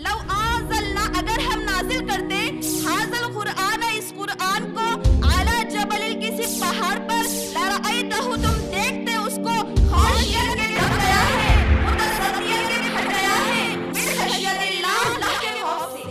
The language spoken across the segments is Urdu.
لو انزلنا اگر ہم نازل کرتے حاضل قرآن اس قرآن کو اعلی جبل کسی پہاڑ پر لرأیتہ تم دیکھتے اس کو خاشعا کے ڈر گیا ہے متصدعا کے پھٹ گیا ہے من خشیت اللہ اللہ کے خوف سے.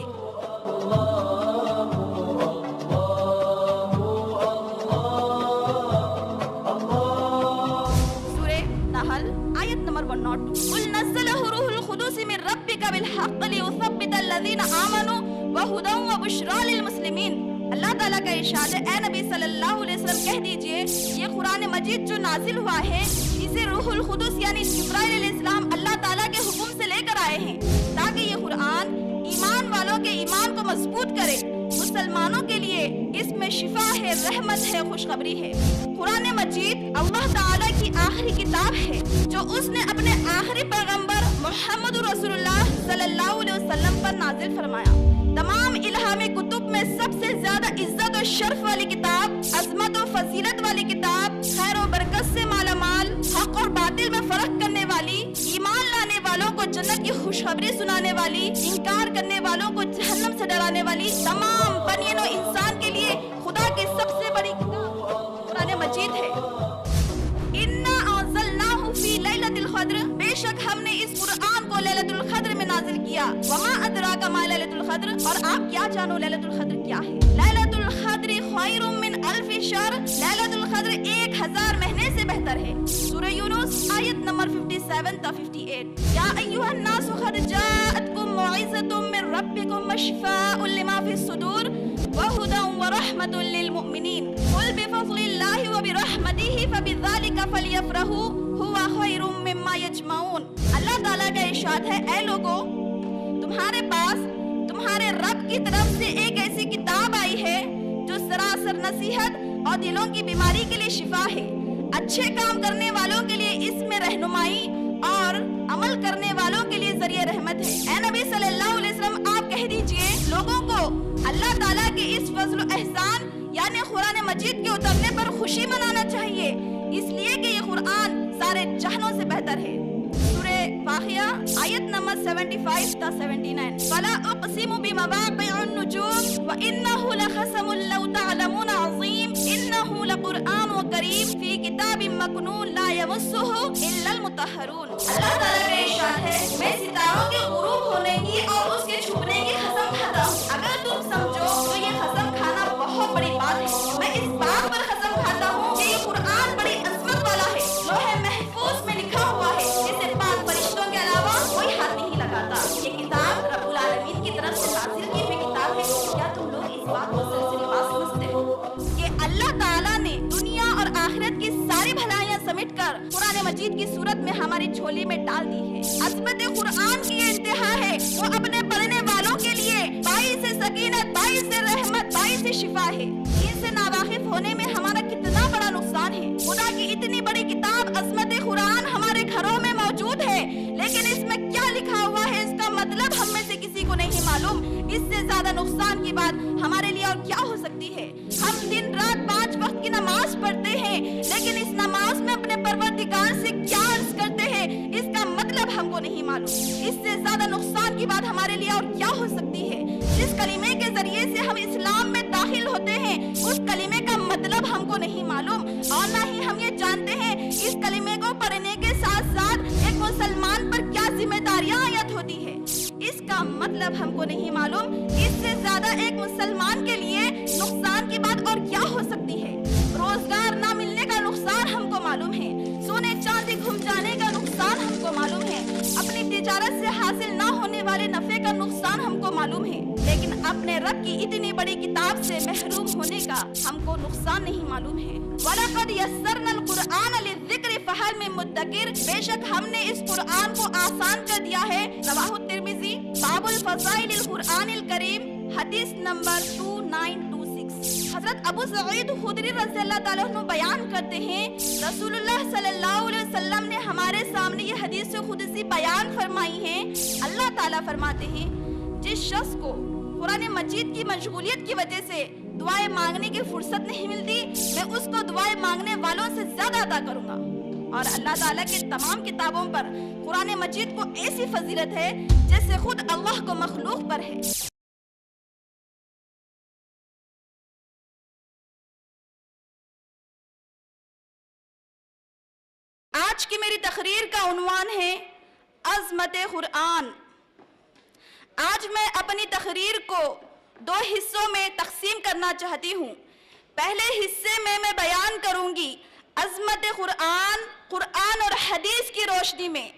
سورہ نحل آیت نمبر 102. قل نزلہ روح القدس من ربک بالحق لیثبت الذین آمنوا وہدی وبشریٰ للمسلمین. اللہ تعالیٰ کا ارشاد ہے اے نبی صلی اللہ علیہ وسلم کہہ دیجئے یہ قرآن مجید جو نازل ہوا ہے اسے روح القدس یعنی جبرائیل علیہ السلام اللہ تعالیٰ کے حکم سے لے کر آئے ہیں تاکہ یہ قرآن ایمان والوں کے ایمان کو مضبوط کرے. مسلمانوں کے لیے اس میں شفا ہے رحمت ہے خوشخبری ہے. قرآن مجید اللہ تعالیٰ کی آخری کتاب ہے جو اس نے اپنے آخری پیغمبر محمد رسول اللہ صلی اللہ علیہ وسلم پر نازل فرمایا. تمام الہامی کتب میں سب سے زیادہ عزت و شرف والی کتاب، عظمت و فضیلت والی کتاب، خیر و برکت سے مالا مال، حق اور باطل میں فرق کرنے والی، ایمان لانے والوں کو جنت کی خوشخبری سنانے والی، انکار کرنے والوں کو جہنم سے ڈرانے والی، تمام بنی نوع انسان کے لیے خدا کی سب سے بڑی کتاب قرآن مجید ہے. انا انزلناہ فی لیلۃ القدر بے شک ہم نے اس قرآن کو لیلۃ القدر میں نازل کیا. وما ادراک ما لیلۃ القدر اور آپ کیا جانو لیلۃ القدر کیا ہے. لیلۃ القدر خیر من الف شہر لیلۃ القدر 1000 مہینے سے بہتر ہے. سورہ یونس آیت نمبر 57 تا 58. یا ایھا الناس قد جاءتکم موعظۃ من ربکم وشفاء لما فی الصدور وہدی ورحمۃ للمؤمنین. قل بفضل اللہ وبرحمتہ فبذلک فلیفرحوا هو خیر مما یجمعون. اللہ تعالیٰ کا ارشاد ہے اے لوگو تمہارے پاس تمہارے رب کی طرف سے ایک ایسی کتاب آئی ہے جو سراسر نصیحت اور دلوں کی بیماری کے لیے شفا ہے. اچھے کام کرنے والوں کے لیے اس میں رہنمائی اور عمل کرنے والوں کے لیے ذریعہ رحمت ہے. اے نبی صلی اللہ علیہ وسلم آپ کہہ دیجئے لوگوں کو اللہ تعالیٰ کے اس فضل و احسان یعنی قرآن مجید کے اترنے پر خوشی منانا چاہیے اس لیے کہ یہ قرآن سارے جہنوں سے بہتر ہے. سورہ واقعہ آیت نمبر 75 تا 79. فلا اقسم بمواقع النجوم وانه لقسم لو تعلمون عظیم انه لقرآن کریم فی کتاب مکنون لا یمسہ الا المطہرون. اللہ تعالیٰ کا ارشاد ہے میں ستاروں کے غروب ہونے کی اور اس کے چھپنے کی قسم کھاتا ہوں. اگر تم سمجھو تو یہ قسم کھانا بہت بڑی بات ہے. میں اس بات پر قسم کھاتا ہوں کہ یہ قرآن بڑی عظمت والا ہے. لوح محفوظ میں لکھا ہوا ہے جسے پاک فرشتوں کے علاوہ کوئی ہاتھ نہیں لگاتا. یہ کتاب رب العالمین کی طرف سے نازل کی ہوئی کتاب ہے. کیا تم لوگ اس بات کو سلسلے بات سمجھتے ہو کہ اللہ تعالیٰ نے دنیا اور آخرت کی ساری بھلائیاں سمیٹ کر قرآن مجید کی صورت میں ہماری جھولی میں ڈال دی ہے. عظمت قرآن کی یہ انتہا ہے وہ اپنے پڑھنے والوں کے لیے باعث سکینت، باعث رحمت، باعث شفا ہے. ان سے ناواقف ہونے میں ہمارا کتنا بڑا نقصان ہے. خدا کی اتنی بڑی کتاب عظمت قرآن ہمارے گھروں میں موجود ہے لیکن اس میں کیا لکھا ہوا ہے اس کا مطلب ہم میں سے کسی کو نہیں معلوم. اس سے زیادہ نقصان کی بات ہمارے لیے اور کیا ہو سکتی ہے. ہم دن رات 5 وقت کی نماز پڑھتے ہیں لیکن اس نماز میں اپنے پروردگار سے کیا عرض کرتے ہیں اس کا مطلب ہم کو نہیں معلوم. اس سے زیادہ نقصان کی بات ہمارے لیے اور کیا ہو سکتی ہے. جس کلمے کے ذریعے سے ہم اسلام میں داخل ہوتے ہیں اس کلمے کا مطلب ہم کو نہیں معلوم اور نہ ہی ہم یہ جانتے ہیں اس کلمے کو پڑھنے کے ساتھ ساتھ ایک مسلمان پر کیا ذمہ داریاں عائد ہوتی ہے. اس کا مطلب ہم کو نہیں معلوم. اس سے زیادہ ایک مسلمان کے لیے نقصان کی بات اور کیا ہو سکتی ہے. روزگار نہ ملنے کا نقصان ہم کو معلوم ہے. سونے چاندی گھم جانے کا نقصان ہم کو معلوم ہے. اپنی تجارت سے حاصل نہ ہونے والے نفع کا نقصان ہم کو معلوم ہے. لیکن اپنے رب کی اتنی بڑی کتاب سے محروم ہونے کا ہم کو نقصان نہیں معلوم ہے. وَلَقَدْ يَسَّرْنَا الْقُرْآنَ لِلذِّكْرِ فَهَلْ مِن مُدَّكِرٍ بے شک ہم نے اس قرآن کو آسان کر دیا ہے. رواہ الترمذی باب الفضائل القرآن الکریم حدیث نمبر 2926. حضرت ابو سعید خدری رضی اللہ تعالیٰ عنہ بیان کرتے ہیں رسول اللہ صلی اللہ علیہ وسلم نے ہمارے سامنے یہ حدیث قدسی بیان فرمائی ہے. اللہ تعالیٰ فرماتے ہیں جس شخص کو قرآن مجید کی مشغولیت کی وجہ سے دعائیں مانگنے کی فرصت نہیں ملتی میں اس کو دعائیں مانگنے والوں سے زیادہ عطا کروں گا. اور اللہ تعالیٰ کے تمام کتابوں پر قرآن مجید کو ایسی فضیلت ہے جیسے خود اللہ کو مخلوق پر ہے۔ آج کی میری تقریر کا عنوان ہے عظمت قرآن۔ آج میں اپنی تقریر کو 2 حصوں میں تقسیم کرنا چاہتی ہوں۔ پہلے حصے میں بیان کروں گی عظمت قرآن، قرآن اور حدیث کی روشنی میں۔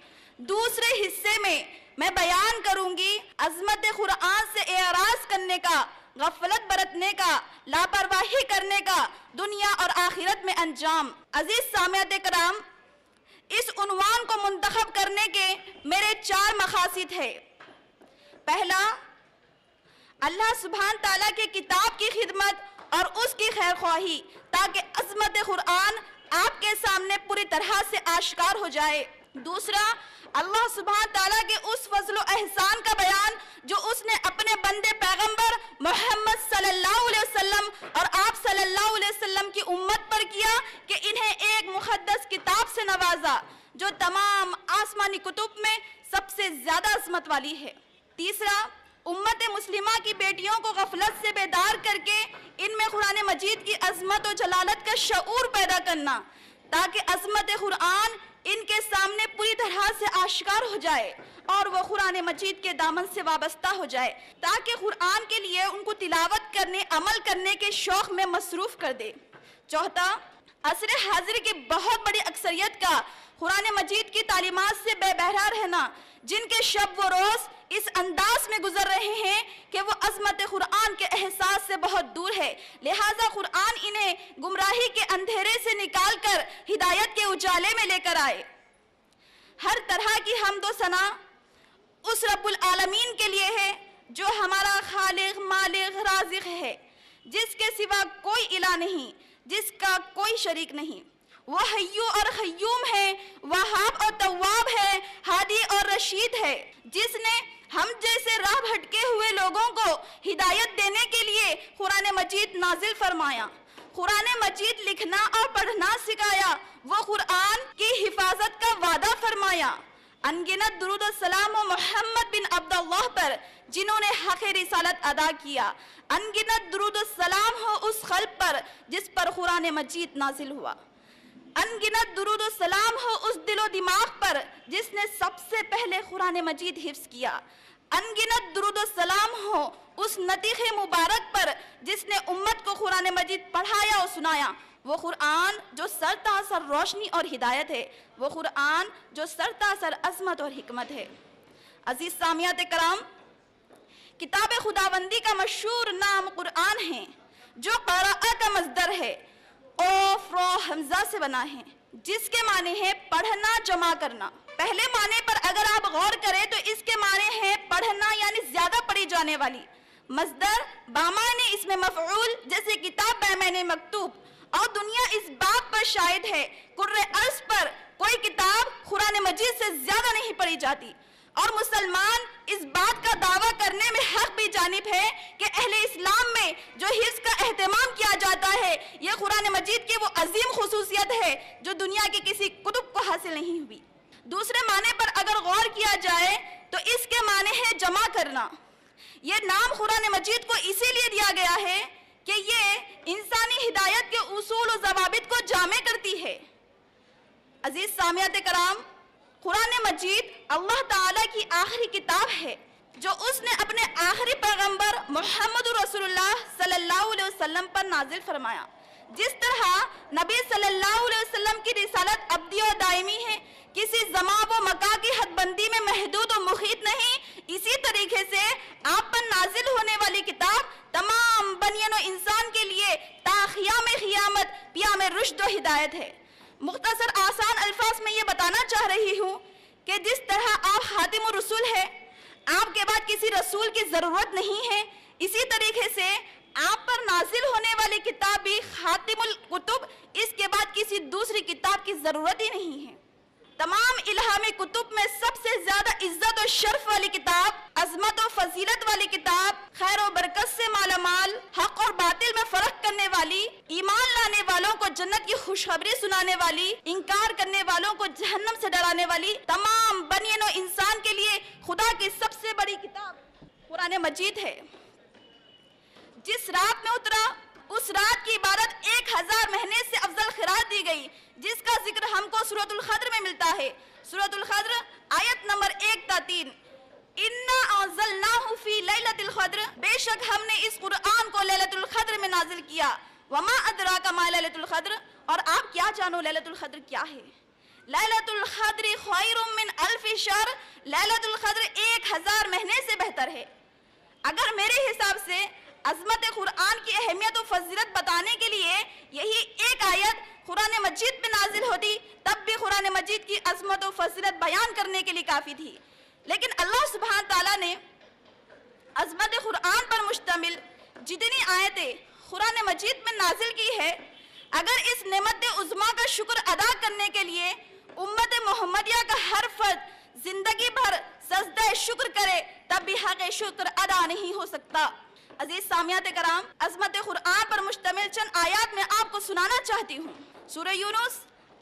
دوسرے حصے میں بیان کروں گی عظمت قرآن سے اعراض کرنے کا، غفلت برتنے کا، لاپرواہی کرنے کا دنیا اور آخرت میں انجام۔ عزیز سامعین کرام، اس عنوان کو منتخب کرنے کے میرے 4 مقاصد ہیں۔ پہلا، اللہ سبحانہ تعالیٰ کی کتاب کی خدمت اور اس کی خیر خواہی، تاکہ عظمت قرآن آپ کے سامنے پوری طرح سے آشکار ہو جائے۔ دوسرا، اللہ سبحانہ تعالیٰ کے اس فضل و احسان کا بیان جو اس نے اپنے بندے پیغمبر محمد صلی اللہ علیہ وسلم اور آپ صلی اللہ علیہ وسلم کی امت پر کیا کہ انہیں ایک مقدس کتاب سے نوازا جو تمام آسمانی کتب میں سب سے زیادہ عظمت والی ہے۔ تیسرا، امت مسلمہ کی بیٹیوں کو غفلت سے بیدار کر کے ان میں قرآن مجید کی عظمت و جلالت کا شعور پیدا کرنا، تاکہ عظمت قرآن ان کے سامنے پوری طرح سے آشکار ہو جائے اور وہ قرآن مجید کے دامن سے وابستہ ہو جائے، تاکہ قرآن کے لیے ان کو تلاوت کرنے، عمل کرنے کے شوق میں مصروف کر دے۔ چوتھا، عصر حاضر کی بہت بڑی اکثریت کا قرآن مجید کی تعلیمات سے بے بہرا رہنا، جن کے شب و روز اس انداز میں گزر رہے ہیں کہ وہ عظمت قرآن کے احساس سے بہت دور ہے، لہٰذا قرآن انہیں گمراہی کے اندھیرے سے نکال کر ہدایت کے اجالے میں لے کر آئے۔ ہر طرح کی حمد و ثنا اس رب العالمین کے لیے ہے جو ہمارا خالق، مالک، رازق ہے، جس کے سوا کوئی الہ نہیں، جس کا کوئی شریک نہیں۔ وہ حیو اور قیوم ہے، وہاب اور تواب ہے، ہادی اور رشید ہے، جس نے ہم جیسے راہ بھٹکے ہوئے لوگوں کو ہدایت دینے کے لیے قرآن مجید نازل فرمایا، قرآن مجید لکھنا اور پڑھنا سکھایا، وہ قرآن کی حفاظت کا وعدہ فرمایا۔ انگنت درود و سلام و محمد بن عبداللہ پر جنہوں نے حق رسالت ادا کیا، انگنت درود و سلام ہو اس قلب پر جس پر قرآن مجید نازل ہوا، انگنت درود و سلام ہو اس دل و دماغ پر جس نے سب سے پہلے قرآن مجید حفظ کیا، انگنت درود و سلام ہو اس نطیق مبارک پر جس نے امت کو قرآن مجید پڑھایا اور سنایا، وہ قرآن جو سرتاسر روشنی اور ہدایت ہے، وہ قرآن جو سرتاسر عظمت اور حکمت ہے۔ عزیز سامعین کرام، کتاب خداوندی کا مشہور نام قرآن ہے، جو قراءہ کا مصدر ہے، اوف رو حمزہ سے بنا ہے، جس کے معنی ہے پڑھنا، جمع کرنا۔ پہلے معنی پر اگر آپ غور کریں تو اس کے معنی ہے پڑھنا، یعنی زیادہ پڑھی جانے والی۔ مصدر بامعنی اسم مفعول، جیسے کتاب بمعنی مکتوب، اور دنیا اس بات پر شاہد ہے کرۂ ارض پر کوئی کتاب قرآن مجید سے زیادہ نہیں پڑھی جاتی، اور مسلمان اس بات کا دعویٰ کرنے میں حق بھی جانب ہے کہ اہل اسلام میں جو حفظ کا اہتمام کیا جاتا ہے، یہ قرآن مجید کی وہ عظیم خصوصیت ہے جو دنیا کی کسی کتب کو حاصل نہیں ہوئی۔ دوسرے معنی پر اگر غور کیا جائے تو اس کے معنی ہے جمع کرنا۔ یہ نام قرآن مجید کو اسی لیے دیا گیا ہے کہ یہ انسانی ہدایت کے اصول و ضوابط کو جامع کرتی ہے۔ عزیز سامعین کرام، قرآن مجید اللہ تعالیٰ کی آخری کتاب ہے جو اس نے اپنے آخری پیغمبر محمد رسول اللہ صلی اللہ علیہ وسلم پر نازل فرمایا۔ جس طرح نبی صلی اللہ علیہ وسلم کی رسالت ابدی و دائمی ہے، کسی زمان و مکان کی حد بندی میں محدود و محیط نہیں، اسی طریقے سے آپ پر نازل ہونے والی کتاب تمام بنیان و انسان کے لیے تا قیام قیامت پیام رشد و ہدایت ہے۔ مختصر آسان الفاظ میں یہ بتانا چاہ رہی ہوں کہ جس طرح آپ خاتم الرسول ہے، آپ کے بعد کسی رسول کی ضرورت نہیں ہے، اسی طریقے سے آپ پر نازل ہونے والی کتاب بھی خاتم الکتب، اس کے بعد کسی دوسری کتاب کی ضرورت ہی نہیں ہے۔ تمام الہامی کتب میں سب سے زیادہ عزت و شرف والی کتاب، عظمت و فضیلت والی کتاب، خیر و برکت سے مالا مال، حق اور باطل میں فرق کرنے والی، ایمان لانے والوں کو جنت کی خوشخبری سنانے والی، انکار کرنے والوں کو جہنم سے ڈرانے والی، تمام بنی نوع انسان کے لیے خدا کی سب سے بڑی کتاب قرآن مجید ہے۔ جس رات میں اترا اس رات کی عبادت 1000 مہینے سے افضل قرار دی گئی، جس کا ذکر ہم کو سورۃ القدر میں ملتا ہے۔ سورۃ القدر آیت نمبر 1 تا 3، اِنَّا أَنزَلْنَاهُ فِي لَيْلَةِ الْقَدْرِ، بے شک ہم نے اس قرآن کو لیلۃ القدر میں نازل کیا۔ وَمَا أَدْرَاكَ مَا لَيْلَةُ الْقَدْر، اور آپ کیا جانو لیلۃ القدر کیا ہے؟ لیلۃ القدر خیر من الف شہر، لیلۃ القدر 1000 مہینے سے بہتر ہے۔ اگر میرے حساب سے عظمت قرآن کی اہمیت و فضیلت بتانے کے لیے یہی ایک آیت قرآن مجید میں نازل ہوتی تب بھی قرآن مجید کی عظمت و فضیلت بیان کرنے کے لیے کافی تھی، لیکن اللہ سبحانہ تعالیٰ نے عظمت قرآن پر مشتمل جتنی آیتیں قرآن مجید میں نازل کی ہے، اگر اس نعمت عظمیٰ کا شکر ادا کرنے کے لیے امت محمدیہ کا ہر فرد زندگی بھر سجدہ شکر کرے تب بھی حق شکر ادا نہیں ہو سکتا۔ عزیز سامعات کرام، عظمت قرآن پر مشتمل چند آیات میں آپ کو سنانا چاہتی ہوں۔ سورہ یونس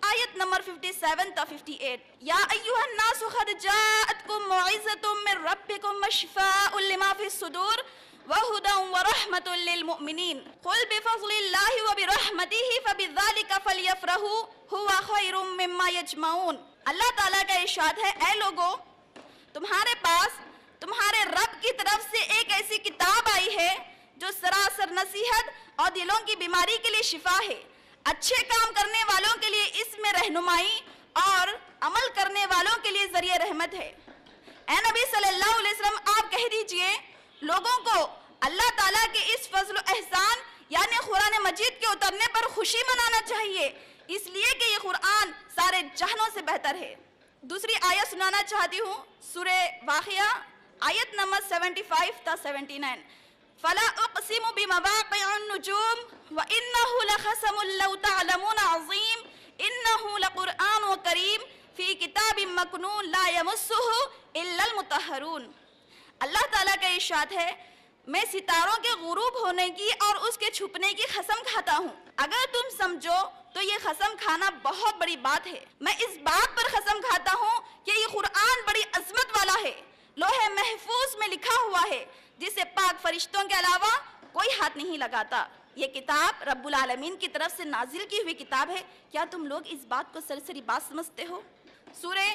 آیت نمبر 57 تا 58، یا ایھا الناس قد جاءتکم موعظۃ من ربکم وشفاء لما فی الصدور وہدی ورحمۃ للمؤمنین قل بفضل اللہ وبرحمتہ فبذلک فلیفرحوا ھو خیر مما یجمعون۔ اللہ تعالیٰ کا ارشاد ہے، اے لوگو، تمہارے پاس تمہارے رب کی طرف سے ایک ایسی کتاب آئی ہے جو سراسر نصیحت اور دلوں کی بیماری کے لیے شفا ہے، اچھے کام کرنے والوں کے لیے اس میں رہنمائی اور عمل کرنے والوں کے لیے ذریعہ رحمت ہے۔ اے نبی صلی اللہ علیہ وسلم، آپ کہہ دیجئے لوگوں کو اللہ تعالیٰ کے اس فضل و احسان یعنی قرآن مجید کے اترنے پر خوشی منانا چاہیے، اس لیے کہ یہ قرآن سارے جہانوں سے بہتر ہے۔ دوسری آیت سنانا چاہتی ہوں، سورہ واقعہ آیت نمبر 75 تا 79، فلا اقسم بمواقع النجوم وانه لقسم لو تعلمون عظیم انه لقرآن کریم فی کتاب مکنون لا یمسہ الا المطہرون۔ اللہ تعالیٰ کا ارشاد ہے، میں ستاروں کے غروب ہونے کی اور اس کے چھپنے کی قسم کھاتا ہوں، اگر تم سمجھو تو یہ قسم کھانا بہت بڑی بات ہے۔ میں اس بات پر قسم کھاتا ہوں کہ یہ قرآن بڑی عظمت والا ہے، لوح محفوظ میں لکھا ہوا ہے، جسے پاک فرشتوں کے علاوہ کوئی ہاتھ نہیں لگاتا۔ یہ کتاب رب العالمین کی طرف سے نازل کی ہوئی کتاب ہے۔ کیا تم لوگ اس بات کو سرسری بات سمجھتے ہو؟ سورہ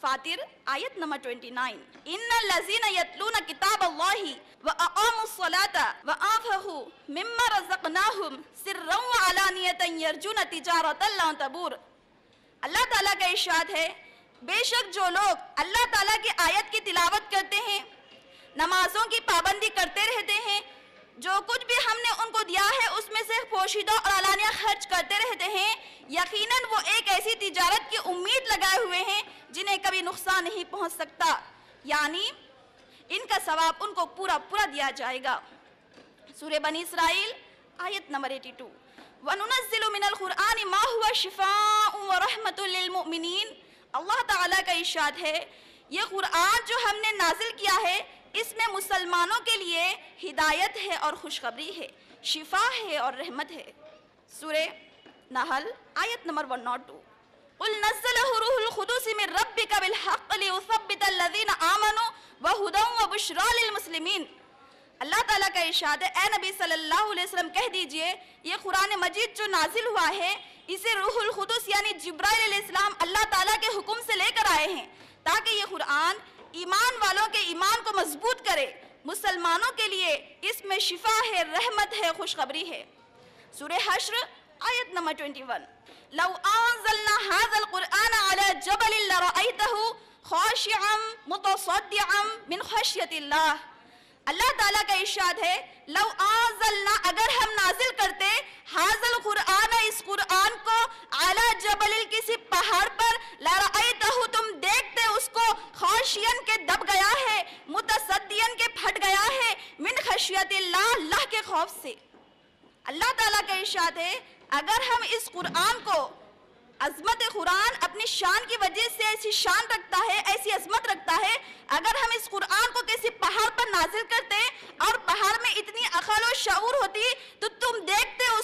فاطر آیت نمبر 29، ان الذین یتلون کتاب اللہ واقاموا الصلاة وانفقوا مما رزقناہم سرا وعلانیۃ یرجون تجارۃ لن تبور۔ اللہ تعالیٰ کا ارشاد ہے، بے شک جو لوگ اللہ تعالیٰ کی آیت کی تلاوت کرتے ہیں، نمازوں کی پابندی کرتے رہتے ہیں، جو کچھ بھی ہم نے ان کو دیا ہے اس میں سے پوشیدہ اور علانیہ خرچ کرتے رہتے ہیں، یقیناً وہ ایک ایسی تجارت کی امید لگائے ہوئے ہیں جنہیں کبھی نقصان نہیں پہنچ سکتا، یعنی ان کا ثواب ان کو پورا دیا جائے گا۔ سورہ بنی اسرائیل آیت نمبر 82، وَنُنَزِّلُ مِنَ الْقُرْآنِ مَا هُوَ شِفَاءٌ وَرَحْمَةٌ لِّلْمُؤْمِنِينَ۔ اللہ تعالیٰ کا ارشاد ہے، یہ قرآن جو ہم نے نازل کیا ہے اس میں مسلمانوں کے لیے ہدایت ہے اور خوشخبری ہے، شفا ہے اور رحمت ہے۔ سورہ نحل آیت نمبر 102، قُلْ نَزَّلَهُ رُوحُ الْقُدُسِ مِنْ رَبِّكَ بِالْحَقِّ لِيُثَبِّتَ الَّذِينَ آمَنُوا وَهُدًى وَبُشْرَىٰ لِلْمُسْلِمِينَ۔ اللہ تعالیٰ کا ارشاد ہے، اے نبی صلی اللہ علیہ وسلم کہہ دیجئے یہ قرآن مجید جو نازل ہوا ہے اسے روح القدس یعنی جبرائیل علیہ السلام اللہ تعالیٰ کے حکم سے لے کر آئے ہیں تاکہ یہ قرآن ایمان والوں کے ایمان کو مضبوط کرے، مسلمانوں کے لیے اس میں شفا ہے، رحمت ہے، خوشخبری ہے۔ سورہ حشر آیت نمبر 21، لو انزلنا هذا القرآن على جبل لرأيته خاشعا متصدعا من خشیۃ اللہ۔ اللہ تعالیٰ کا ارشاد ہے، لو انزلنا اگر ہم نازل کرتے هذا القرآن اس قرآن کو على جبل کسی پہاڑ پر لرأيته تم دیکھتے اس کو خاشعا کے دب گیا ہے، متصدعا کے پھٹ گیا ہے، من خشیۃ اللہ اللہ کے خوف سے۔ اللہ تعالیٰ کا ارشاد ہے اگر ہم اس قرآن کو، عظمت قرآن اپنی شان کی وجہ سے ایسی شان رکھتا ہے، ایسی عظمت رکھتا ہے، اگر ہم اس قرآن کو کسی پہاڑ پر نازل کرتے اور پہاڑ میں اتنی عقل و شعور ہوتی تو تم دیکھتے اس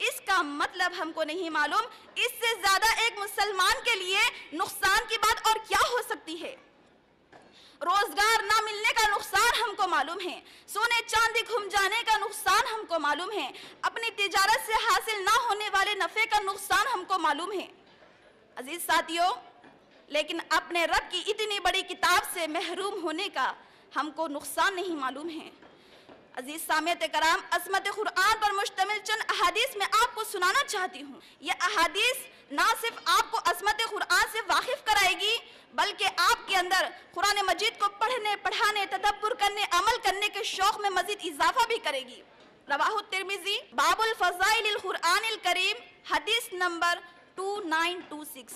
اس کا مطلب ہم کو نہیں معلوم۔ اس سے زیادہ ایک مسلمان کے لیے نقصان کی بات اور کیا ہو سکتی ہے؟ روزگار نہ ملنے کا نقصان ہم کو معلوم ہے، سونے چاندی گھم جانے کا نقصان ہم کو معلوم ہے، اپنی تجارت سے حاصل نہ ہونے والے نفع کا نقصان ہم کو معلوم ہے۔ عزیز ساتھیوں، لیکن اپنے رب کی اتنی بڑی کتاب سے محروم ہونے کا ہم کو نقصان نہیں معلوم ہے۔ عزیز سامعین کرام، عظمت قرآن پر مشتمل چند احادیث میں آپ کو سنانا چاہتی ہوں۔ یہ احادیث نہ صرف آپ کو عظمت قرآن سے واقف کرائے گی بلکہ آپ کے اندر قرآن مجید کو پڑھنے، پڑھانے، تدبر کرنے، عمل کرنے کے شوق میں مزید اضافہ بھی کرے گی۔ رواہ الترمذی باب الفضائل القرآن الکریم، حدیث نمبر 2926۔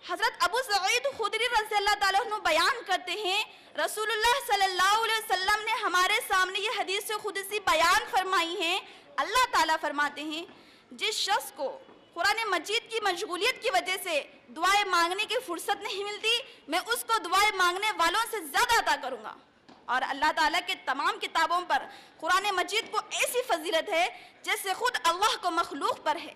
حضرت ابو سعید خدری رضی اللہ تعالیٰ عنہ بیان کرتے ہیں، رسول اللہ صلی اللہ علیہ وسلم نے ہمارے سامنے یہ حدیث قدسی بیان فرمائی ہے۔ اللہ تعالیٰ فرماتے ہیں، جس شخص کو قرآن مجید کی مشغولیت کی وجہ سے دعائیں مانگنے کی فرصت نہیں ملتی، میں اس کو دعائیں مانگنے والوں سے زیادہ عطا کروں گا۔ اور اللہ تعالیٰ کے تمام کتابوں پر قرآن مجید کو ایسی فضیلت ہے جیسے خود اللہ کو مخلوق پر ہے۔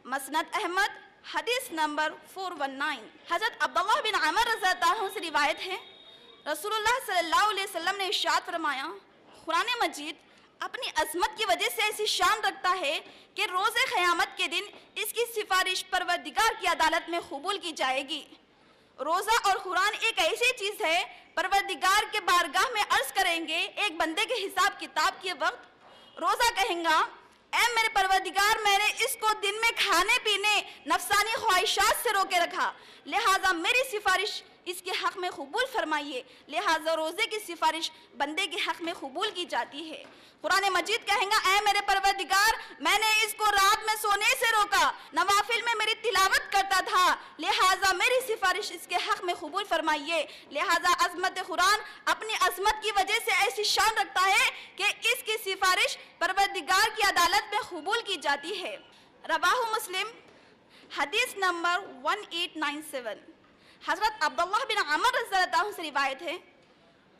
مسند احمد، حدیث نمبر 419۔ حضرت عبداللہ بن عمر رضی اللہ عنہ سے روایت ہے، رسول اللہ صلی اللہ علیہ وسلم نے ارشاد فرمایا، قرآن مجید اپنی عظمت کی وجہ سے ایسی شان رکھتا ہے کہ روز قیامت کے دن اس کی سفارش پروردگار کی عدالت میں قبول کی جائے گی۔ روزہ اور قرآن ایک ایسی چیز ہے، پروردگار کے بارگاہ میں عرض کریں گے ایک بندے کے حساب کتاب کے وقت، روزہ کہیں گا، اے میرے پروردگار، میں نے اس کو دن میں کھانے پینے، نفسانی خواہشات سے روکے رکھا، لہٰذا میری سفارش اس کے حق میں قبول فرمائیے۔ لہٰذا روزے کی سفارش بندے کے حق میں قبول کی جاتی ہے۔ قرآن مجید کہیں گا، اے میرے پروردگار، میں نے اس کو رات میں سونے سے روکا، نوافل میں میری تلاوت کرتا تھا، لہٰذا میری سفارش اس کے حق میں قبول فرمائیے۔ لہٰذا عظمت قرآن اپنی عظمت کی وجہ سے ایسی شان رکھتا ہے کہ اس کی سفارش پروردگار کی عدالت میں قبول کی جاتی ہے۔ رواہ مسلم، حدیث نمبر 1897۔ حضرت عبداللہ بن عمر رضی اللہ عنہ سے روایت ہے،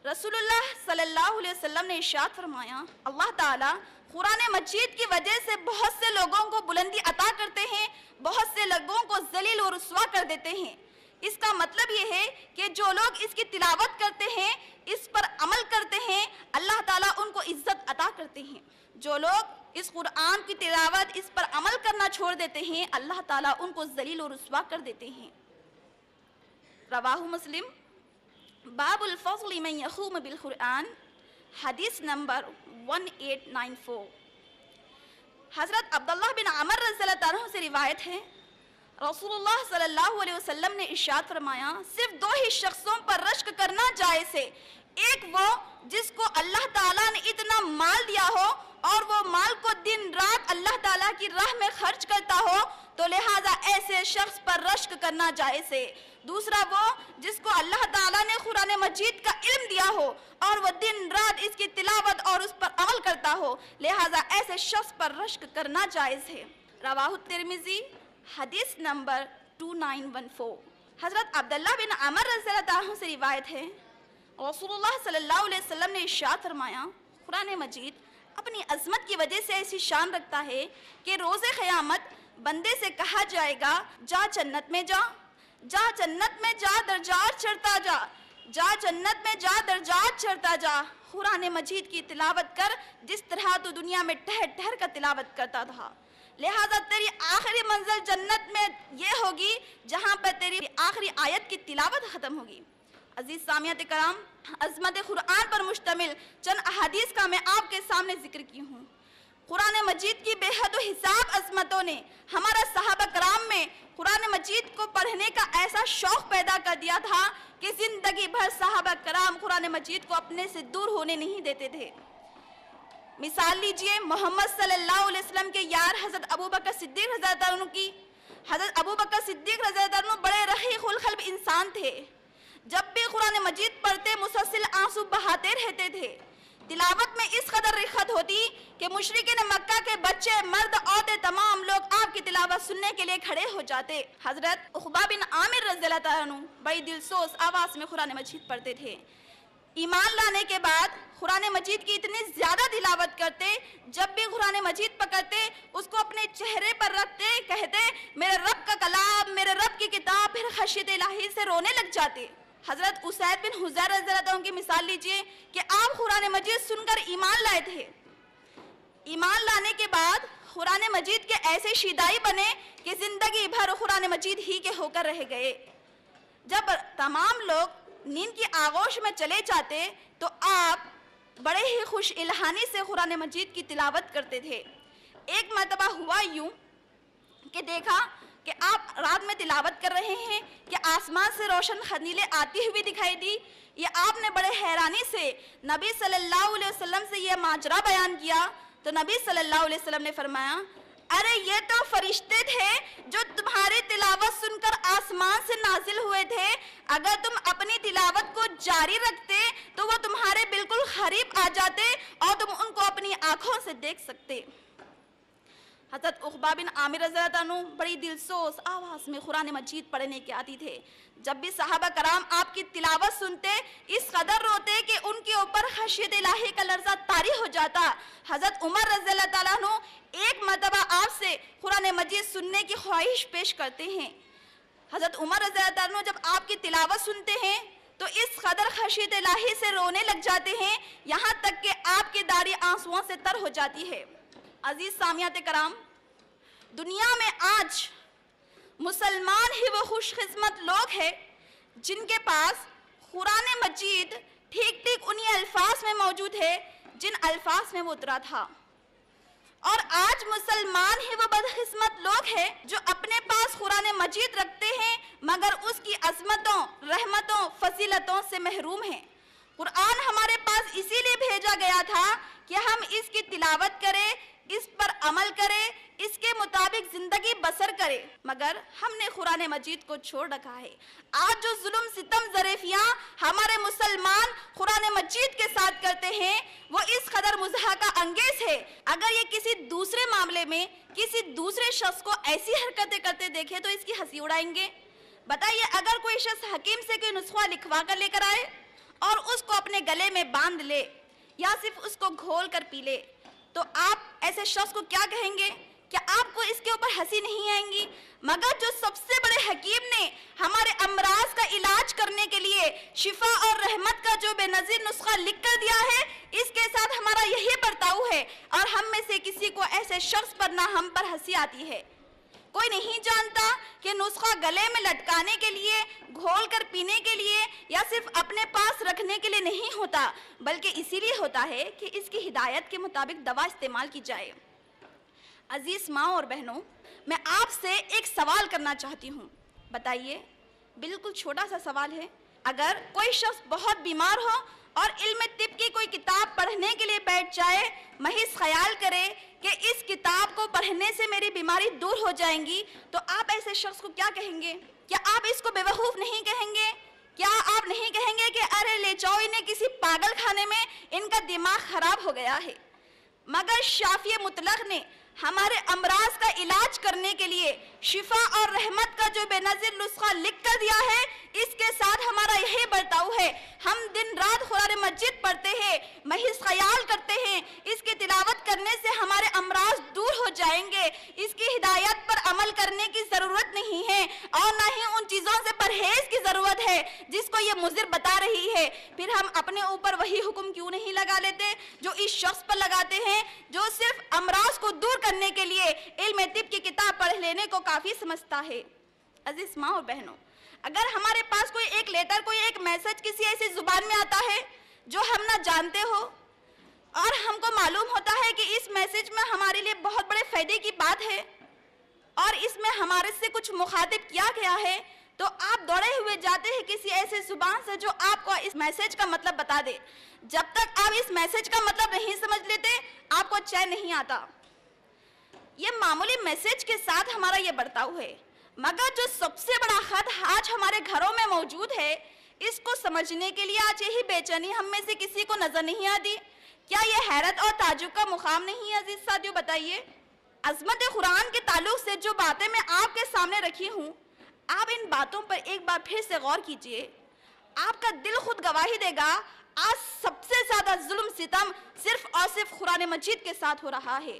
رسول اللہ صلی اللہ علیہ وسلم نے ارشاد فرمایا، اللہ تعالیٰ قرآن مجید کی وجہ سے بہت سے لوگوں کو بلندی عطا کرتے ہیں، بہت سے لوگوں کو ذلیل و رسوا کر دیتے ہیں۔ اس کا مطلب یہ ہے کہ جو لوگ اس کی تلاوت کرتے ہیں، اس پر عمل کرتے ہیں، اللہ تعالیٰ ان کو عزت عطا کرتے ہیں۔ جو لوگ اس قرآن کی تلاوت، اس پر عمل کرنا چھوڑ دیتے ہیں، اللہ تعالیٰ ان کو ذلیل و رسوا کر دیتے ہیں۔ رواہ مسلم باب الفضل من یقوم بالقرآن، حدیث نمبر 1894۔ حضرت عبداللہ بن عمر رضی اللہ عنہ سے روایت ہے، رسول اللہ صلی اللہ علیہ وسلم نے ارشاد فرمایا، صرف دو ہی شخصوں پر رشک کرنا جائز ہے، ایک وہ جس کو اللہ تعالیٰ نے اتنا مال دیا ہو اور وہ مال کو دن رات اللہ تعالیٰ کی راہ میں خرچ کرتا ہو تو لہٰذا ایسے شخص پر رشک کرنا جائز ہے۔ دوسرا وہ جس کو اللہ تعالیٰ نے قرآن مجید کا علم دیا ہو اور وہ دن رات اس کی تلاوت اور اس پر عمل کرتا ہو، لہٰذا ایسے شخص پر رشک کرنا جائز ہے۔ رواہ الترمذی، حدیث نمبر 2914۔ حضرت عبداللہ بن عمر رضی اللہ عنہ سے روایت ہے، رسول اللہ صلی اللہ علیہ وسلم نے ارشاد فرمایا، قرآن مجید اپنی عظمت کی وجہ سے ایسی شان رکھتا ہے کہ روز قیامت بندے سے کہا جائے گا، جا جنت میں جا، جا جنت میں جا، درجات چڑھتا جا، جا جنت میں جا، درجات چڑھتا جا، قرآن مجید کی تلاوت کر جس طرح تو دنیا میں ٹہر ٹہر کر تلاوت کرتا تھا، لہٰذا تیری آخری منزل جنت میں یہ ہوگی جہاں پر تیری آخری آیت کی تلاوت ختم ہوگی۔ عزیز سامعین کرام، عظمت قرآن پر مشتمل چند احادیث کا میں آپ کے سامنے ذکر کی ہوں۔ قرآن مجید کی بے حد و حساب عظمتوں نے ہمارا صحابہ کرام میں قرآن مجید کو پڑھنے کا ایسا شوق پیدا کر دیا تھا کہ زندگی بھر صحابہ کرام قرآن مجید کو اپنے سے دور ہونے نہیں دیتے تھے۔ مثال لیجئے محمد صلی اللہ علیہ وسلم کے یار حضرت ابوبکر صدیق رضی اللہ عنہ کی۔ حضرت ابوبکر صدیق رضی اللہ عنہ بڑے رقیق القلب انسان تھے، جب بھی قرآن مجید پڑھتے مسلسل آنسو بہاتے رہتے تھے۔ تلاوت میں اس قدر رغبت ہوتی کہ مشرکین مکہ کے بچے، مرد، عورتیں تمام لوگ آپ کی تلاوت سننے کے لیے کھڑے ہو جاتے۔ حضرت عقبہ بن عامر رضی اللہ عنہ بڑی دلسوز آواز میں قرآن مجید پڑھتے تھے۔ ایمان لانے کے بعد قرآن مجید کی اتنی زیادہ تلاوت کرتے، جب بھی قرآن مجید پکڑتے اس کو اپنے چہرے پر رکھتے، کہتے میرے رب کا کلام، میرے رب کی کتاب، پھر خشیت الہی سے رونے لگ جاتے۔ حضرت اسید بن حضیر رضی اللہ عنہ کی مثال لیجئے کہ آپ قرآن مجید سن کر ایمان لائے تھے، ایمان لانے کے بعد قرآن مجید کے ایسے شیدائی بنے کہ زندگی بھر قرآن مجید ہی کے ہو کر رہ گئے۔ جب تمام لوگ نیند کی آغوش میں چلے جاتے تو آپ بڑے ہی خوش الہانی سے قرآن مجید کی تلاوت کرتے تھے۔ ایک مرتبہ ہوا یوں کہ دیکھا کہ آپ رات میں تلاوت کر رہے ہیں کہ آسمان سے روشن خنیلیں آتی ہوئی دکھائی دی۔ یہ آپ نے بڑے حیرانی سے نبی صلی اللہ علیہ وسلم سے یہ ماجرا بیان کیا تو نبی صلی اللہ علیہ وسلم نے فرمایا ارے یہ تو فرشتے تھے جو تمہاری تلاوت سن کر آسمان سے نازل ہوئے تھے، اگر تم اپنی تلاوت کو جاری رکھتے تو وہ تمہارے بالکل قریب آ جاتے اور تم ان کو اپنی آنکھوں سے دیکھ سکتے۔ حضرت عقبہ بن عامر رضی اللہ عنہ بڑی دلسوز آواز میں قرآن مجید پڑھنے کے عادی تھے۔ جب بھی صحابہ کرام آپ کی تلاوت سنتے اس قدر روتے کہ ان کے اوپر خشیت الہی کا لرزہ طاری ہو جاتا۔ حضرت عمر رضی اللہ تعالیٰ عنہ ایک مرتبہ آپ سے قرآن مجید سننے کی خواہش پیش کرتے ہیں۔ حضرت عمر رضی اللہ تعالیٰ عنہ جب آپ کی تلاوت سنتے ہیں تو اس قدر خشیت الہی سے رونے لگ جاتے ہیں، یہاں تک کہ آپ کی داڑھی آنسوؤں سے تر ہو جاتی ہے۔ عزیز سامعات کرام، دنیا میں آج مسلمان ہی وہ خوش قسمت لوگ ہیں جن کے پاس قرآن مجید ٹھیک ٹھیک انہی الفاظ میں موجود ہے جن الفاظ میں وہ اترا تھا، اور آج مسلمان ہی وہ بدقسمت لوگ ہیں جو اپنے پاس قرآن مجید رکھتے ہیں مگر اس کی عظمتوں، رحمتوں، فضیلتوں سے محروم ہیں۔ قرآن ہمارے پاس اسی لیے بھیجا گیا تھا کہ ہم اس کی تلاوت کریں، اس پر عمل کریں، اس کے مطابق زندگی بسر کرے، مگر ہم نے قرآن مجید کو چھوڑ رکھا ہے۔ آج جو ظلم ستم زریفیاں ہمارے مسلمان قرآن مجید کے ساتھ کرتے ہیں وہ اس قدر مضحکہ انگیز ہے۔ اگر یہ کسی دوسرے معاملے میں کسی دوسرے شخص کو ایسی حرکتیں کرتے دیکھے تو اس کی ہنسی اڑائیں گے۔ بتائیے اگر کوئی شخص حکیم سے کوئی نسخہ لکھوا کر لے کر آئے اور اس کو اپنے گلے میں باندھ لے یا صرف اس کو گھول کر پی لے تو آپ ایسے شخص کو کیا کہیں گے؟ کیا آپ کو اس کے اوپر ہنسی نہیں آئیں گی؟ مگر جو سب سے بڑے حکیم نے ہمارے امراض کا علاج کرنے کے لیے شفا اور رحمت کا جو بے نظیر نسخہ لکھ کر دیا ہے، اس کے ساتھ ہمارا یہی برتاؤ ہے، اور ہم میں سے کسی کو ایسے شخص پر نہ ہم پر ہنسی آتی ہے۔ کوئی نہیں جانتا کہ نسخہ گلے میں لٹکانے کے لیے، گھول کر پینے کے لیے یا صرف اپنے پاس رکھنے کے لیے نہیں ہوتا، بلکہ اسی لیے ہوتا ہے کہ اس کی ہدایت کے مطابق دوا استعمال کی جائے۔ عزیز ماں اور بہنوں، میں آپ سے ایک سوال کرنا چاہتی ہوں۔ بتائیے، بالکل چھوٹا سا سوال ہے، اگر کوئی شخص بہت بیمار ہو اور علم طب کی کوئی کتاب پڑھنے کے لیے بیٹھ جائے، محض خیال کرے کہ اس کتاب کو پڑھنے سے میری بیماری دور ہو جائیں گی، تو آپ ایسے شخص کو کیا کہیں گے؟ کیا آپ اس کو بے وقوف نہیں کہیں گے؟ کیا آپ نہیں کہیں گے کہ ارے لے جاؤ انہیں کسی پاگل خانے میں، ان کا دماغ خراب ہو گیا ہے؟ مگر شافی مطلق نے ہمارے امراض کا علاج کرنے کے لیے شفا اور رحمت کا جو بے نظیر نسخہ لکھ کر دیا ہے، اس کے ساتھ ہمارا یہی برتاؤ ہے۔ ہم دن رات قرآن مجید پڑھتے ہیں، محض خیال کرتے ہیں اس کی تلاوت کرنے سے ہمارے امراض دور ہو جائیں گے، اس کی ہدایت پر عمل کرنے کی ضرورت نہیں ہے، اور نہ ہی ان چیزوں سے پرہیز کی ضرورت ہے جس کو یہ مضر بتا رہی ہے۔ پھر ہم اپنے اوپر وہی حکم کیوں نہیں لگا لیتے جو اس شخص پر لگاتے ہیں جو صرف امراض کو دور کرنے کے لیے علم طب کی کتاب پڑھ لینے کو کافی سمجھتا ہے۔ عزیز ماں اور بہنوں، اگر ہمارے پاس کوئی ایک لیٹر، کوئی ایک میسج کسی ایسی زبان میں آتا ہے جو ہم نہ جانتے ہو، اور ہم کو معلوم ہوتا ہے کہ اس میسج میں ہمارے لیے بہت بڑے فائدے کی بات ہے اور اس میں ہمارے سے کچھ مخاطب کیا گیا ہے، تو آپ دوڑے ہوئے جاتے ہیں کسی ایسے زبان سے جو آپ کو اس میسج کا مطلب بتا دے۔ جب تک آپ اس میسج کا مطلب نہیں سمجھ لیتے، آپ کو چین نہیں آتا۔ یہ معمولی میسج کے ساتھ ہمارا یہ برتاؤ ہے، مگر جو سب سے بڑا خط آج ہمارے گھروں میں موجود ہے، اس کو سمجھنے کے لیے آج یہی بے چینی ہم میں سے کسی کو نظر نہیں آتی۔ کیا یہ حیرت اور تعجب کا مقام نہیں ہے؟ عزیز ساتھیو، بتائیے، عظمت قرآن کے تعلق سے جو باتیں میں آپ کے سامنے رکھی ہوں، آپ ان باتوں پر ایک بار پھر سے غور کیجئے۔ آپ کا دل خود گواہی دے گا، آج سب سے زیادہ ظلم ستم صرف اور صرف قرآن مجید کے ساتھ ہو رہا ہے.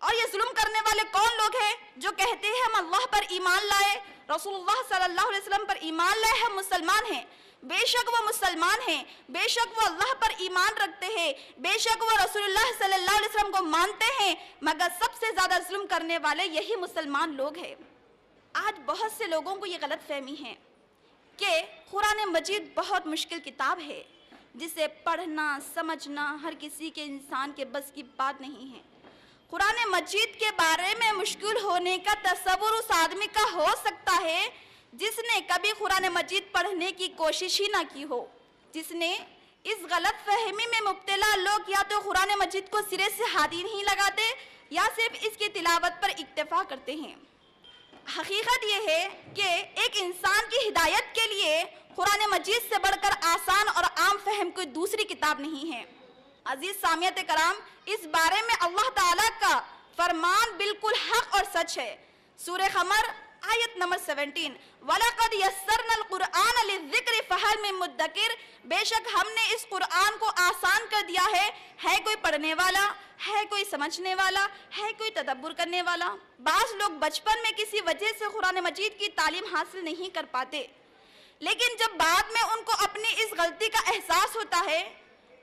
اور یہ ظلم کرنے والے کون لوگ ہیں؟ جو کہتے ہیں ہم اللہ پر ایمان لائے، رسول اللہ صلی اللہ علیہ وسلم پر ایمان لائے، ہم مسلمان ہیں. بے شک وہ مسلمان ہیں، بے شک وہ اللہ پر ایمان رکھتے ہیں، بے شک وہ رسول اللہ صلی اللہ علیہ وسلم کو مانتے ہیں، مگر سب سے زیادہ ظلم کرنے والے یہی مسلمان لوگ ہیں. آج بہت سے لوگوں کو یہ غلط فہمی ہے کہ قرآن مجید بہت مشکل کتاب ہے جسے پڑھنا سمجھنا ہر کسی کے انسان کے بس کی بات نہیں ہے. قرآن مجید کے بارے میں مشکل ہونے کا تصور اس آدمی کا ہو سکتا ہے جس نے کبھی قرآن مجید پڑھنے کی کوشش ہی نہ کی ہو، جس نے اس غلط فہمی میں مبتلا لوگ یا تو قرآن مجید کو سرے سے ہاتھ ہی نہیں لگاتے یا صرف اس کی تلاوت پر اکتفا کرتے ہیں. حقیقت یہ ہے کہ ایک انسان کی ہدایت کے لیے قرآن مجید سے بڑھ کر آسان اور عام فہم کوئی دوسری کتاب نہیں ہے. عزیز سامعین کرام، اس بارے میں اللہ تعالیٰ کا فرمان بالکل حق اور سچ ہے. سورہ قمر آیت نمبر 17، وَلَقَدْ يَسَّرْنَا الْقُرْآنَ لِلذِّكْرِ فَهَلْ مِن مُدَّكِرٍ، بے شک ہم نے اس قرآن کو آسان کر دیا ہے کوئی پڑھنے والا، ہے کوئی سمجھنے والا، ہے کوئی تدبر کرنے والا. بعض لوگ بچپن میں کسی وجہ سے قرآن مجید کی تعلیم حاصل نہیں کر پاتے، لیکن جب بعد میں ان کو اپنی اس غلطی کا احساس ہوتا ہے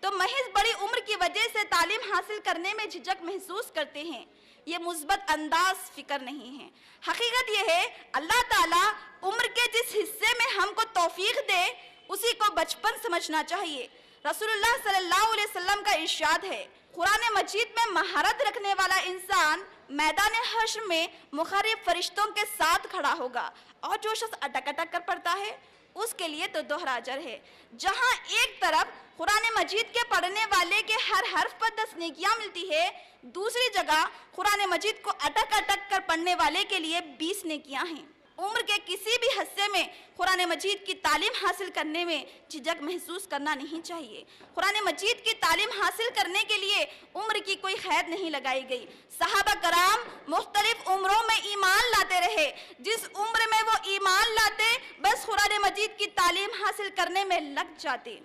تو محض بڑی عمر کی وجہ سے تعلیم حاصل کرنے میں جھجک محسوس کرتے ہیں. یہ مثبت انداز فکر نہیں ہے. حقیقت یہ ہے اللہ تعالیٰ عمر کے جس حصے میں ہم کو توفیق دے اسی کو بچپن سمجھنا چاہیے. رسول اللہ صلی اللہ علیہ وسلم کا ارشاد ہے، قرآن مجید میں مہارت رکھنے والا انسان میدان حشر میں مخرب فرشتوں کے ساتھ کھڑا ہوگا، اور جو شخص اٹک اٹک کر پڑھتا ہے اس کے لیے تو دوہرا اجر ہے. جہاں ایک طرف قرآن مجید کے پڑھنے والے کے ہر حرف پر 10 نیکیاں ملتی ہے، دوسری جگہ قرآن مجید کو اٹک اٹک کر پڑھنے والے کے لیے 20 نیکیاں ہیں. عمر کے کسی بھی حصے میں قرآن مجید کی تعلیم حاصل کرنے میں جھجک محسوس کرنا نہیں چاہیے. قرآن مجید کی تعلیم حاصل کرنے کے لیے عمر کی کوئی قید نہیں لگائی گئی. صحابہ کرام مختلف عمروں میں ایمان لاتے رہے. جس عمر میں وہ ایمان لاتے بس قرآن مجید کی تعلیم حاصل کرنے میں لگ جاتے.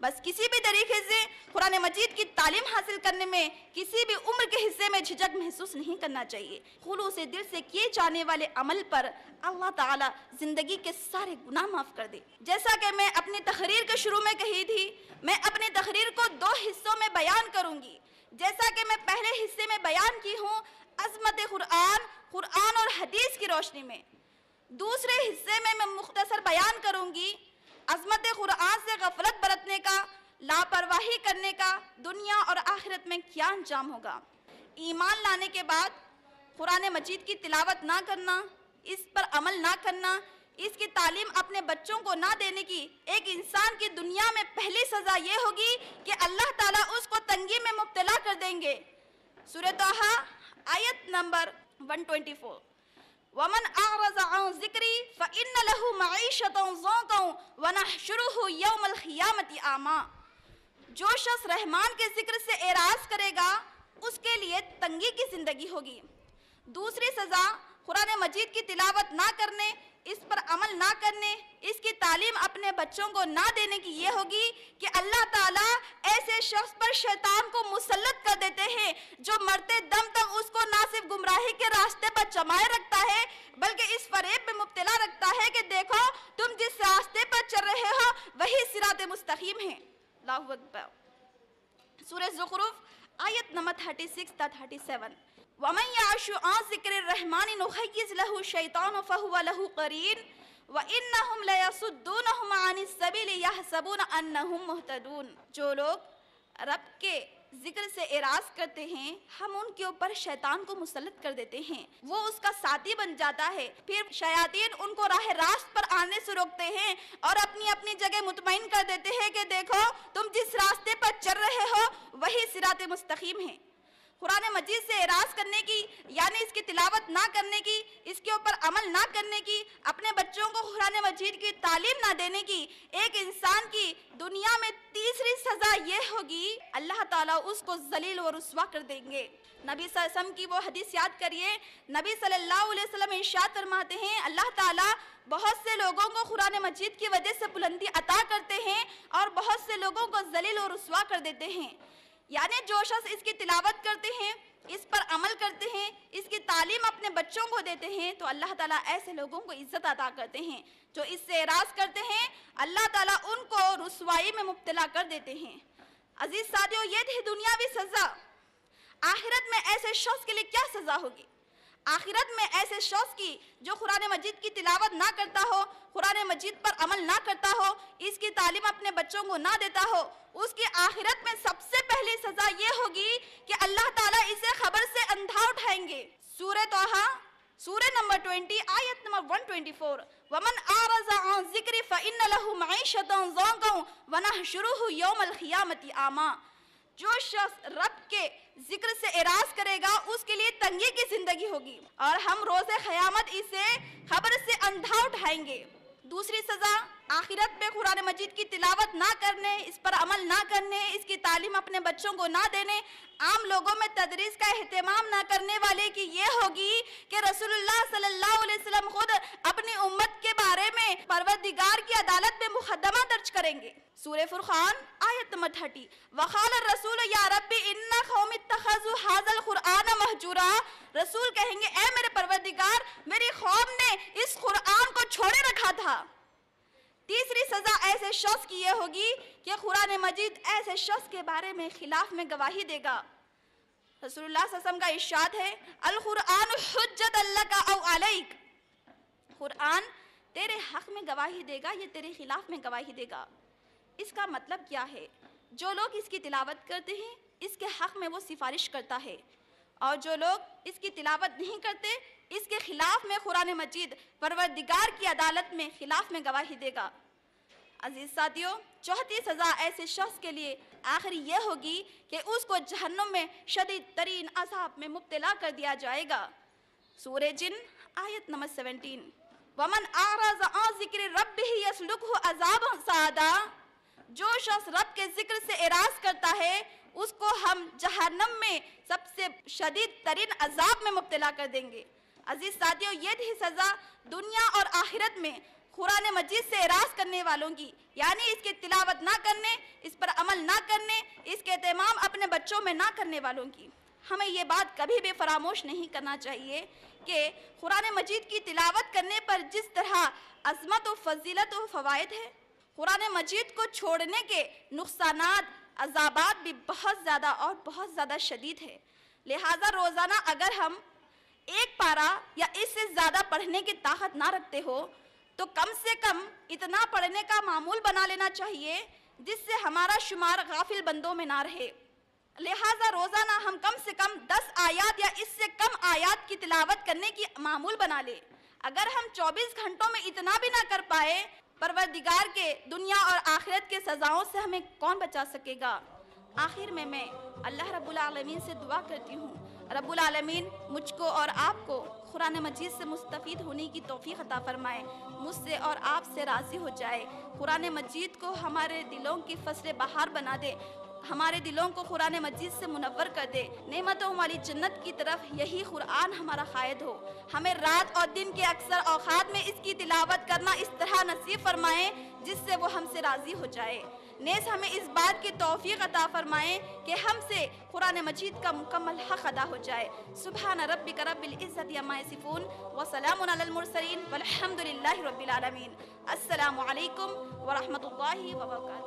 بس کسی بھی طریقے سے قرآن مجید کی تعلیم حاصل کرنے میں کسی بھی عمر کے حصے میں جھجک محسوس نہیں کرنا چاہیے. خلوص دل سے کیے جانے والے عمل پر اللہ تعالیٰ زندگی کے سارے گناہ معاف کر دے. جیسا کہ میں اپنی تقریر کے شروع میں کہی تھی، میں اپنی تقریر کو 2 حصوں میں بیان کروں گی. جیسا کہ میں پہلے حصے میں بیان کی ہوں عظمت قرآن اور حدیث کی روشنی میں، دوسرے حصے میں مختصر بیان کروں گی عظمت قرآن سے غفلت برتنے کا، لاپرواہی کرنے کا دنیا اور آخرت میں کیا انجام ہوگا. ایمان لانے کے بعد قرآن مجید کی تلاوت نہ کرنا، اس پر عمل نہ کرنا، اس کی تعلیم اپنے بچوں کو نہ دینے کی ایک انسان کی دنیا میں پہلی سزا یہ ہوگی کہ اللہ تعالیٰ اس کو تنگی میں مبتلا کر دیں گے. سورہ طٰہٰ آیت نمبر 124، وَمَنْ أَعْرَضَ عَنْ ذِكْرِي فَإِنَّ لَهُ مَعِيشَةً ضَنكًا وَنَحْشُرُهُ يَوْمَ الْقِيَامَةِ أَعْمَىٰ، جو شخص رحمان کے ذکر سے اعراض کرے گا اس کے لیے تنگی کی زندگی ہوگی. دوسری سزا قرآن مجید کی تلاوت نہ کرنے، اس پر عمل نہ کرنے، اس کی تعلیم اپنے بچوں کو نہ دینے کی یہ ہوگی کہ اللہ تعالیٰ ایسے شخص پر شیطان کو مسلط کر دیتے ہیں جو مرتے دم تک اس کو نہ صرف گمراہی کے راستے پر جمائے رکھتا ہے بلکہ اس فریب میں مبتلا رکھتا ہے کہ دیکھو تم جس راستے پر چل رہے ہو وہی صراط مستقیم ہے. اللہ اکبر. سورہ زخرف آیت نمبر 36 تا 37، وَمَنْ يَعْشُ عَنْ ذِكْرِ الرَّحْمَنِ نُخَيِّصْ لَهُ الشَّيْطَانُ فَهُوَ لَهُ قَرِينٌ وَإِنَّهُمْ لَيَصُدُّونَهُمْ عَنِ السَّبِيلِ يَحْسَبُونَ أَنَّهُمْ مُهْتَدُونَ. جو لوگ رب کے ذکر سے اعراض کرتے ہیں ہم ان کے اوپر شیطان کو مسلط کر دیتے ہیں، وہ اس کا ساتھی بن جاتا ہے. پھر شیاطین ان کو راہ راست پر آنے سے روکتے ہیں اور اپنی اپنی جگہ مطمئن کر دیتے ہیں کہ دیکھو تم جس راستے پر چل رہے ہو وہی صراط مستقیم ہے. قرآن مجید سے اعراض کرنے کی یعنی اس کی تلاوت نہ کرنے کی، اس کے اوپر عمل نہ کرنے کی، اپنے بچوں کو قرآن مجید کی تعلیم نہ دینے کی ایک انسان کی دنیا میں تیسری سزا یہ ہوگی اللہ تعالیٰ اس کو ذلیل و رسوا کر دیں گے. نبی صلی اللہ علیہ وسلم کی وہ حدیث یاد کریے، نبی صلی اللہ علیہ وسلم ارشاد فرماتے ہیں اللہ تعالیٰ بہت سے لوگوں کو قرآن مجید کی وجہ سے بلندی عطا کرتے ہیں اور بہت سے لوگوں کو ذلیل و رسوا کر دیتے ہیں۔ یعنی جو شخص اس کی تلاوت کرتے ہیں، اس پر عمل کرتے ہیں، اس کی تعلیم اپنے بچوں کو دیتے ہیں، تو اللہ تعالیٰ ایسے لوگوں کو عزت عطا کرتے ہیں۔ جو اس سے اعراض کرتے ہیں اللہ تعالیٰ ان کو رسوائی میں مبتلا کر دیتے ہیں۔ عزیز ساتھیو، یہ تھی دنیاوی سزا۔ آخرت میں ایسے شخص کے لیے کیا سزا ہوگی؟ آخرت میں ایسے شخص کی جو قرآن مجید کی تلاوت نہ کرتا ہو، قرآن مجید پر عمل نہ کرتا ہو، اس کی تعلیم اپنے بچوں کو نہ دیتا ہو، اس کی آخرت میں سب سے پہلی سزا یہ ہوگی کہ اللہ تعالیٰ اسے خبر سے اندھا اٹھائیں گے۔ سورہ طٰہٰ سورہ نمبر 20 آیت نمبر 124، وَمَنْ أَعْرَضَ عَنْ ذِكْرِي فَإِنَّ لَهُ مَعِيشَةً ضَنكًا وَنَحْشُرُهُ يَوْمَ الْقِيَامَةِ أَعْمَىٰ۔ جو شخص رب کے ذکر سے اعراض کرے گا اس کے لیے تنگی کی زندگی ہوگی اور ہم روز قیامت اسے خبر سے اندھا اٹھائیں گے۔ دوسری سزا، آخرت میں قرآن مجید کی تلاوت نہ کرنے، اس پر عمل نہ کرنے، اس کی تعلیم اپنے بچوں کو نہ دینے، عام لوگوں میں تدریس کا اہتمام نہ کرنے والے کی یہ ہوگی کہ رسول اللہ صلی اللہ علیہ وسلم خود اپنی امت کے بارے میں پروردگار کی عدالت میں مقدمہ درج کریں گے۔ سورہ فرقان آیت نمبر 30، وقال الرسول یا ربی ان قوم اتخذوا هذا القرآن مہجورا۔ رسول کہیں گے اے میرے پروردگار، میری قوم نے اس قرآن کو چھوڑے رکھا تھا۔ تیسری سزا ایسے شخص کی یہ ہوگی کہ قرآن مجید ایسے شخص کے بارے میں خلاف میں گواہی دے گا۔ رسول اللہ صلی اللہ علیہ وسلم کا ارشاد ہے القرآن حجت لک او علیک، قرآن تیرے حق میں گواہی دے گا، یہ تیرے خلاف میں گواہی دے گا۔ اس کا مطلب کیا ہے؟ جو لوگ اس کی تلاوت کرتے ہیں اس کے حق میں وہ سفارش کرتا ہے، اور جو لوگ اس کی تلاوت نہیں کرتے اس کے خلاف میں قرآن مجید پروردگار کی عدالت میں خلاف میں گواہی دے گا۔ عزیز ساتھیو، چوتھی سزا ایسے شخص کے لیے آخر یہ ہوگی کہ اس کو جہنم میں شدید ترین عذاب میں مبتلا کر دیا جائے گا۔ سورہ جن آیت نمبر 17، وَمَنْ أَعْرَضَ عَنْ ذِكْرِ رَبِّهِ يَسْلُكْهُ عَذَابًا صَعَدًا۔ جو شخص رب کے ذکر سے اعراض کرتا ہے اس کو ہم جہنم میں سب سے شدید ترین عذاب میں مبتلا کر دیں گے۔ عزیز ساتھیو، یہ تھی سزا دنیا اور آخرت میں قرآن مجید سے اعراض کرنے والوں کی، یعنی اس کی تلاوت نہ کرنے، اس پر عمل نہ کرنے، اس کے اہتمام اپنے بچوں میں نہ کرنے والوں کی۔ ہمیں یہ بات کبھی بھی فراموش نہیں کرنا چاہیے کہ قرآن مجید کی تلاوت کرنے پر جس طرح عظمت و فضیلت و فوائد ہے، قرآن مجید کو چھوڑنے کے نقصانات، عذابات بھی بہت زیادہ اور بہت زیادہ شدید ہے۔ لہٰذا روزانہ اگر ہم ایک پارہ یا اس سے زیادہ پڑھنے کی طاقت نہ رکھتے ہو تو کم سے کم اتنا پڑھنے کا معمول بنا لینا چاہیے جس سے ہمارا شمار غافل بندوں میں نہ رہے۔ لہٰذا روزانہ ہم کم سے کم 10 آیات یا اس سے کم آیات کی تلاوت کرنے کی معمول بنا لیں۔ اگر ہم 24 گھنٹوں میں اتنا بھی نہ کر پائے، پروردگار کے دنیا اور آخرت کے سزاؤں سے ہمیں کون بچا سکے گا؟ آخر میں اللہ رب العالمین سے دعا کرتی ہوں، رب العالمین مجھ کو اور آپ کو قرآن مجید سے مستفید ہونے کی توفیق عطا فرمائے، مجھ سے اور آپ سے راضی ہو جائے، قرآن مجید کو ہمارے دلوں کی فصل بہار بنا دے، ہمارے دلوں کو قرآن مجید سے منور کر دے، نعمتوں والی جنت کی طرف یہی قرآن ہمارا قائد ہو، ہمیں رات اور دن کے اکثر اوقات میں اس کی تلاوت کرنا اس طرح نصیب فرمائے جس سے وہ ہم سے راضی ہو جائے، نیز ہمیں اس بات کی توفیق عطا فرمائے کہ ہم سے قرآن مجید کا مکمل حق ادا ہو جائے۔ سبحان ربک رب العزت عما یصفون وسلام علی المرسلین والحمد للہ رب العالمین۔ السلام علیکم ورحمۃ اللہ وبرکاتہ۔